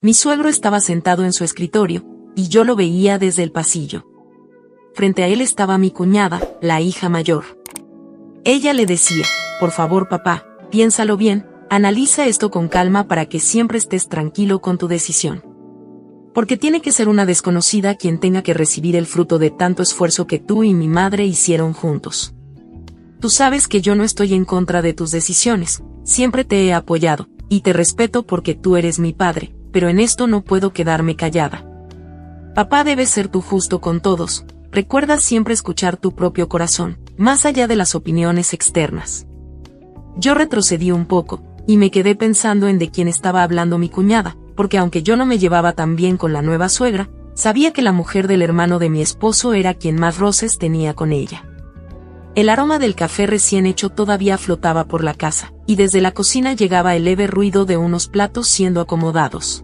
Mi suegro estaba sentado en su escritorio, y yo lo veía desde el pasillo. Frente a él estaba mi cuñada, la hija mayor. Ella le decía: por favor papá, piénsalo bien, analiza esto con calma para que siempre estés tranquilo con tu decisión. Porque tiene que ser una desconocida quien tenga que recibir el fruto de tanto esfuerzo que tú y mi madre hicieron juntos. Tú sabes que yo no estoy en contra de tus decisiones, siempre te he apoyado, y te respeto porque tú eres mi padre, pero en esto no puedo quedarme callada. Papá, debes ser tú justo con todos, recuerda siempre escuchar tu propio corazón, más allá de las opiniones externas. Yo retrocedí un poco, y me quedé pensando en de quién estaba hablando mi cuñada, porque aunque yo no me llevaba tan bien con la nueva suegra, sabía que la mujer del hermano de mi esposo era quien más roces tenía con ella. El aroma del café recién hecho todavía flotaba por la casa, y desde la cocina llegaba el leve ruido de unos platos siendo acomodados.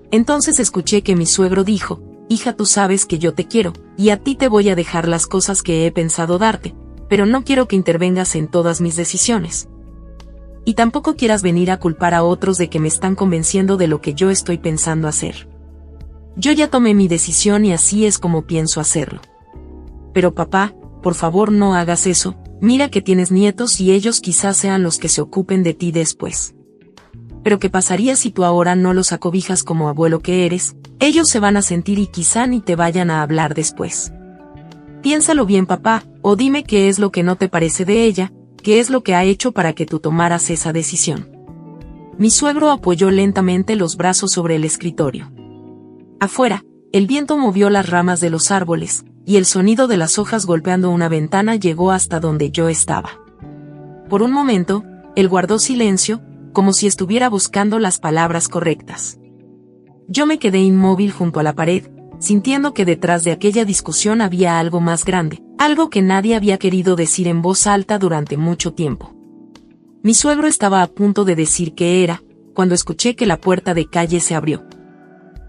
Entonces escuché que mi suegro dijo: hija, tú sabes que yo te quiero, y a ti te voy a dejar las cosas que he pensado darte, pero no quiero que intervengas en todas mis decisiones. Y tampoco quieras venir a culpar a otros de que me están convenciendo de lo que yo estoy pensando hacer. Yo ya tomé mi decisión y así es como pienso hacerlo. Pero papá, por favor no hagas eso, mira que tienes nietos y ellos quizás sean los que se ocupen de ti después. Pero ¿qué pasaría si tú ahora no los acobijas como abuelo que eres? Ellos se van a sentir y quizá ni te vayan a hablar después. Piénsalo bien papá, o dime qué es lo que no te parece de ella, qué es lo que ha hecho para que tú tomaras esa decisión. Mi suegro apoyó lentamente los brazos sobre el escritorio. Afuera, el viento movió las ramas de los árboles, y el sonido de las hojas golpeando una ventana llegó hasta donde yo estaba. Por un momento, él guardó silencio, como si estuviera buscando las palabras correctas. Yo me quedé inmóvil junto a la pared, sintiendo que detrás de aquella discusión había algo más grande, algo que nadie había querido decir en voz alta durante mucho tiempo. Mi suegro estaba a punto de decir qué era, cuando escuché que la puerta de calle se abrió.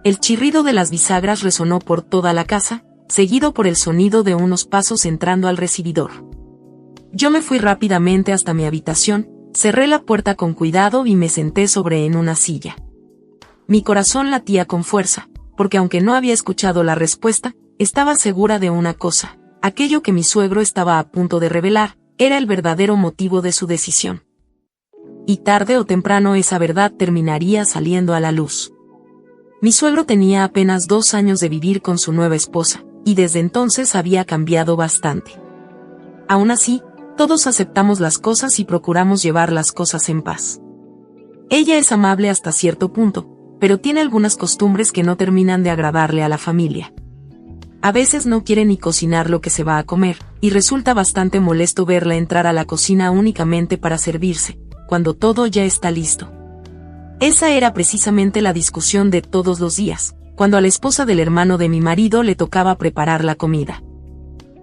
El chirrido de las bisagras resonó por toda la casa, seguido por el sonido de unos pasos entrando al recibidor. Yo me fui rápidamente hasta mi habitación, cerré la puerta con cuidado y me senté sobre en una silla. Mi corazón latía con fuerza, porque aunque no había escuchado la respuesta, estaba segura de una cosa: aquello que mi suegro estaba a punto de revelar, era el verdadero motivo de su decisión. Y tarde o temprano esa verdad terminaría saliendo a la luz. Mi suegro tenía apenas 2 años de vivir con su nueva esposa, y desde entonces había cambiado bastante. Aún así, todos aceptamos las cosas y procuramos llevar las cosas en paz. Ella es amable hasta cierto punto, pero tiene algunas costumbres que no terminan de agradarle a la familia. A veces no quiere ni cocinar lo que se va a comer, y resulta bastante molesto verla entrar a la cocina únicamente para servirse, cuando todo ya está listo. Esa era precisamente la discusión de todos los días, cuando a la esposa del hermano de mi marido le tocaba preparar la comida.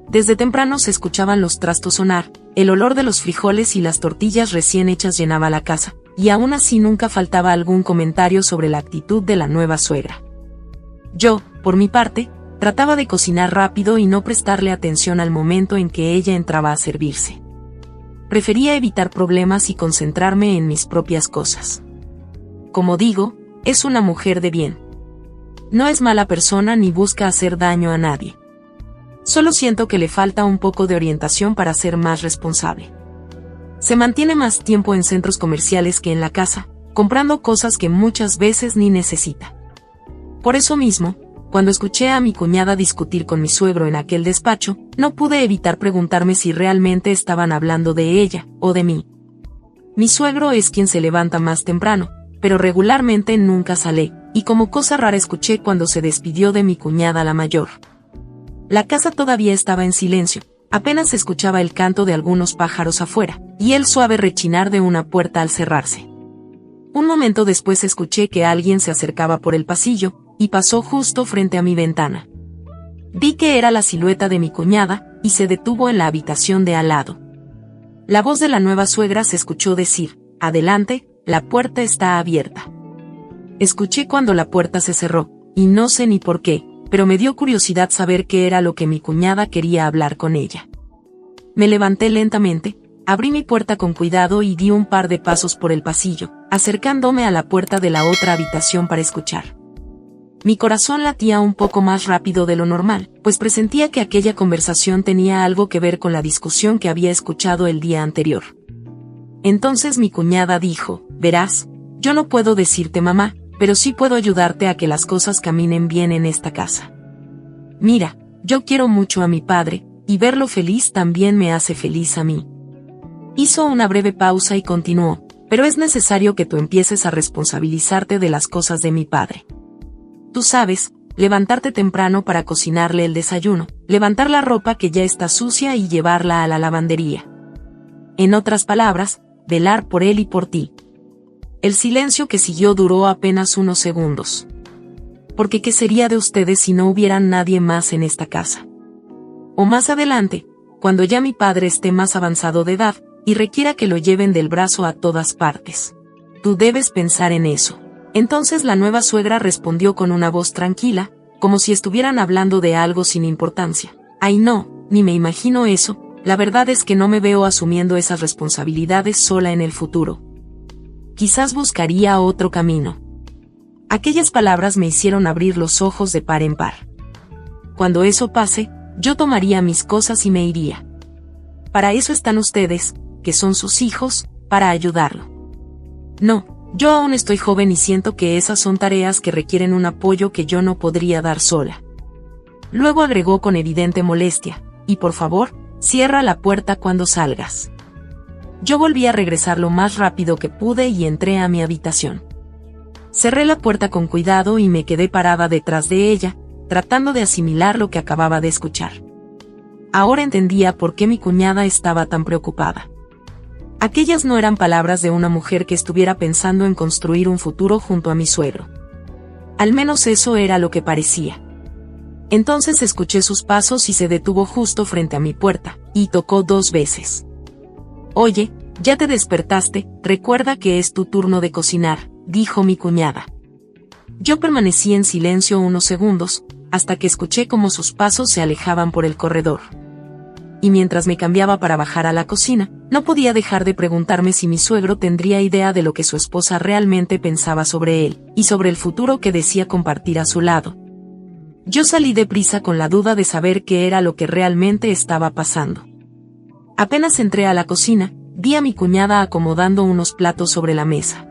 Desde temprano se escuchaban los trastos sonar, el olor de los frijoles y las tortillas recién hechas llenaba la casa, y aún así nunca faltaba algún comentario sobre la actitud de la nueva suegra. Yo, por mi parte, trataba de cocinar rápido y no prestarle atención al momento en que ella entraba a servirse. Prefería evitar problemas y concentrarme en mis propias cosas. Como digo, es una mujer de bien. No es mala persona ni busca hacer daño a nadie. Solo siento que le falta un poco de orientación para ser más responsable. Se mantiene más tiempo en centros comerciales que en la casa, comprando cosas que muchas veces ni necesita. Por eso mismo, cuando escuché a mi cuñada discutir con mi suegro en aquel despacho, no pude evitar preguntarme si realmente estaban hablando de ella, o de mí. Mi suegro es quien se levanta más temprano, pero regularmente nunca sale, y como cosa rara escuché cuando se despidió de mi cuñada la mayor. La casa todavía estaba en silencio, apenas se escuchaba el canto de algunos pájaros afuera, y el suave rechinar de una puerta al cerrarse. Un momento después escuché que alguien se acercaba por el pasillo, y pasó justo frente a mi ventana. Vi que era la silueta de mi cuñada, y se detuvo en la habitación de al lado. La voz de la nueva suegra se escuchó decir: «Adelante, la puerta está abierta». Escuché cuando la puerta se cerró, y no sé ni por qué, pero me dio curiosidad saber qué era lo que mi cuñada quería hablar con ella. Me levanté lentamente, Abrí mi puerta con cuidado y di un par de pasos por el pasillo, acercándome a la puerta de la otra habitación para escuchar. Mi corazón latía un poco más rápido de lo normal, pues presentía que aquella conversación tenía algo que ver con la discusión que había escuchado el día anterior. Entonces mi cuñada dijo: verás, yo no puedo decirte mamá, pero sí puedo ayudarte a que las cosas caminen bien en esta casa. Mira, yo quiero mucho a mi padre, y verlo feliz también me hace feliz a mí. Hizo una breve pausa y continuó: pero es necesario que tú empieces a responsabilizarte de las cosas de mi padre. Tú sabes, levantarte temprano para cocinarle el desayuno, levantar la ropa que ya está sucia y llevarla a la lavandería. En otras palabras, velar por él y por ti. El silencio que siguió duró apenas unos segundos. Porque ¿qué sería de ustedes si no hubiera nadie más en esta casa? O más adelante, cuando ya mi padre esté más avanzado de edad, y requiera que lo lleven del brazo a todas partes. Tú debes pensar en eso. Entonces la nueva suegra respondió con una voz tranquila, como si estuvieran hablando de algo sin importancia. Ay no, ni me imagino eso, la verdad es que no me veo asumiendo esas responsabilidades sola en el futuro. Quizás buscaría otro camino. Aquellas palabras me hicieron abrir los ojos de par en par. Cuando eso pase, yo tomaría mis cosas y me iría. Para eso están ustedes, que son sus hijos, para ayudarlo. No. Yo aún estoy joven y siento que esas son tareas que requieren un apoyo que yo no podría dar sola. Luego agregó con evidente molestia: y por favor, cierra la puerta cuando salgas. Yo volví a regresar lo más rápido que pude y entré a mi habitación. Cerré la puerta con cuidado y me quedé parada detrás de ella, tratando de asimilar lo que acababa de escuchar. Ahora entendía por qué mi cuñada estaba tan preocupada. Aquellas no eran palabras de una mujer que estuviera pensando en construir un futuro junto a mi suegro. Al menos eso era lo que parecía. Entonces escuché sus pasos y se detuvo justo frente a mi puerta, y tocó 2 veces. Oye, ya te despertaste, recuerda que es tu turno de cocinar, dijo mi cuñada. Yo permanecí en silencio unos segundos, hasta que escuché cómo sus pasos se alejaban por el corredor. Y mientras me cambiaba para bajar a la cocina, no podía dejar de preguntarme si mi suegro tendría idea de lo que su esposa realmente pensaba sobre él, y sobre el futuro que decía compartir a su lado. Yo salí deprisa con la duda de saber qué era lo que realmente estaba pasando. Apenas entré a la cocina, vi a mi cuñada acomodando unos platos sobre la mesa.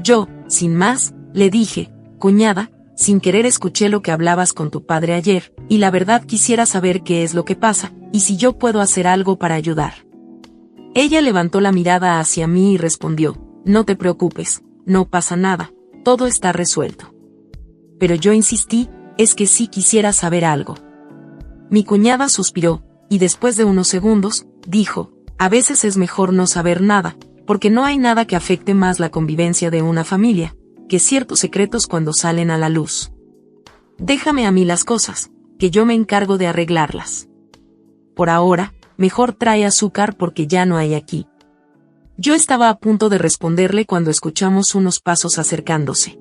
Yo, sin más, le dije: cuñada, sin querer escuché lo que hablabas con tu padre ayer, y la verdad quisiera saber qué es lo que pasa, y si yo puedo hacer algo para ayudar. Ella levantó la mirada hacia mí y respondió: no te preocupes, no pasa nada, todo está resuelto. Pero yo insistí: es que sí quisiera saber algo. Mi cuñada suspiró, y después de unos segundos, dijo: a veces es mejor no saber nada, porque no hay nada que afecte más la convivencia de una familia, que ciertos secretos cuando salen a la luz. Déjame a mí las cosas, que yo me encargo de arreglarlas. Por ahora, mejor trae azúcar porque ya no hay aquí. Yo estaba a punto de responderle cuando escuchamos unos pasos acercándose.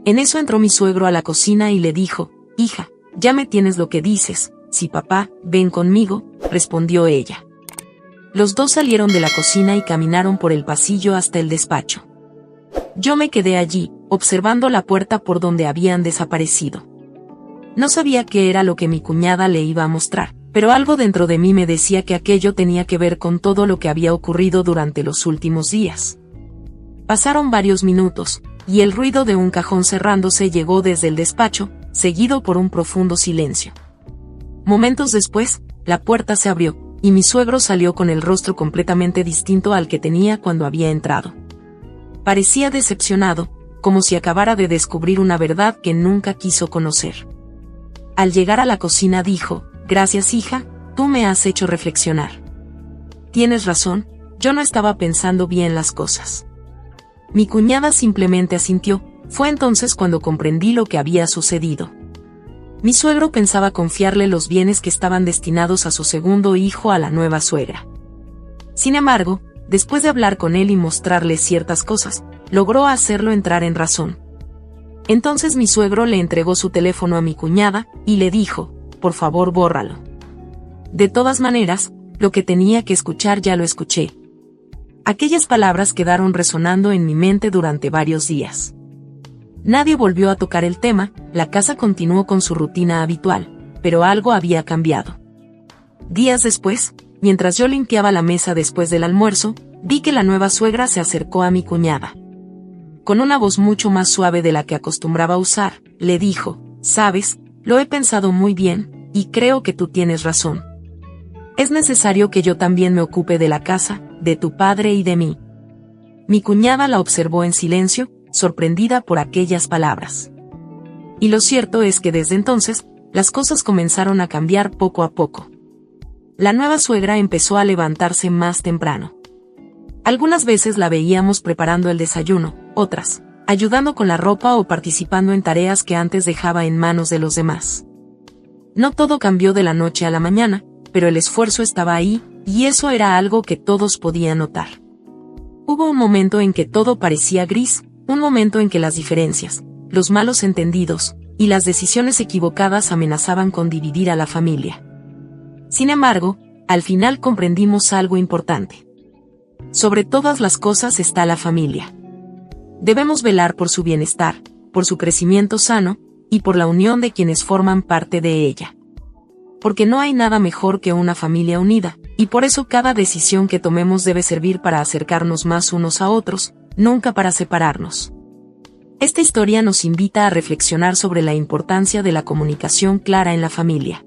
En eso entró mi suegro a la cocina y le dijo: hija, ya me tienes lo que dices. Sí papá, ven conmigo, respondió ella. Los dos salieron de la cocina y caminaron por el pasillo hasta el despacho. Yo me quedé allí, observando la puerta por donde habían desaparecido. No sabía qué era lo que mi cuñada le iba a mostrar, pero algo dentro de mí me decía que aquello tenía que ver con todo lo que había ocurrido durante los últimos días. Pasaron varios minutos, y el ruido de un cajón cerrándose llegó desde el despacho, seguido por un profundo silencio. Momentos después, la puerta se abrió, y mi suegro salió con el rostro completamente distinto al que tenía cuando había entrado. Parecía decepcionado, como si acabara de descubrir una verdad que nunca quiso conocer. Al llegar a la cocina dijo: gracias hija, tú me has hecho reflexionar. Tienes razón, yo no estaba pensando bien las cosas. Mi cuñada simplemente asintió, fue entonces cuando comprendí lo que había sucedido. Mi suegro pensaba confiarle los bienes que estaban destinados a su segundo hijo a la nueva suegra. Sin embargo, después de hablar con él y mostrarle ciertas cosas, logró hacerlo entrar en razón. Entonces mi suegro le entregó su teléfono a mi cuñada, y le dijo: por favor bórralo. De todas maneras, lo que tenía que escuchar ya lo escuché. Aquellas palabras quedaron resonando en mi mente durante varios días. Nadie volvió a tocar el tema, la casa continuó con su rutina habitual, pero algo había cambiado. Días después, mientras yo limpiaba la mesa después del almuerzo, vi que la nueva suegra se acercó a mi cuñada. Con una voz mucho más suave de la que acostumbraba usar, le dijo: «Sabes, lo he pensado muy bien, y creo que tú tienes razón. Es necesario que yo también me ocupe de la casa, de tu padre y de mí». Mi cuñada la observó en silencio, sorprendida por aquellas palabras. Y lo cierto es que desde entonces, las cosas comenzaron a cambiar poco a poco. La nueva suegra empezó a levantarse más temprano. Algunas veces la veíamos preparando el desayuno, otras, ayudando con la ropa o participando en tareas que antes dejaba en manos de los demás. No todo cambió de la noche a la mañana, pero el esfuerzo estaba ahí, y eso era algo que todos podían notar. Hubo un momento en que todo parecía gris, un momento en que las diferencias, los malos entendidos, y las decisiones equivocadas amenazaban con dividir a la familia. Sin embargo, al final comprendimos algo importante. Sobre todas las cosas está la familia. Debemos velar por su bienestar, por su crecimiento sano, y por la unión de quienes forman parte de ella. Porque no hay nada mejor que una familia unida, y por eso cada decisión que tomemos debe servir para acercarnos más unos a otros, nunca para separarnos. Esta historia nos invita a reflexionar sobre la importancia de la comunicación clara en la familia.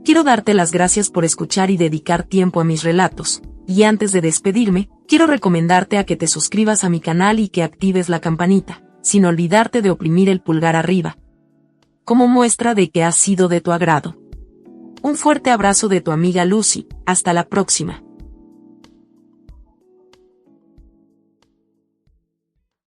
Quiero darte las gracias por escuchar y dedicar tiempo a mis relatos, y antes de despedirme, quiero recomendarte a que te suscribas a mi canal y que actives la campanita, sin olvidarte de oprimir el pulgar arriba, como muestra de que ha sido de tu agrado. Un fuerte abrazo de tu amiga Lucy, hasta la próxima.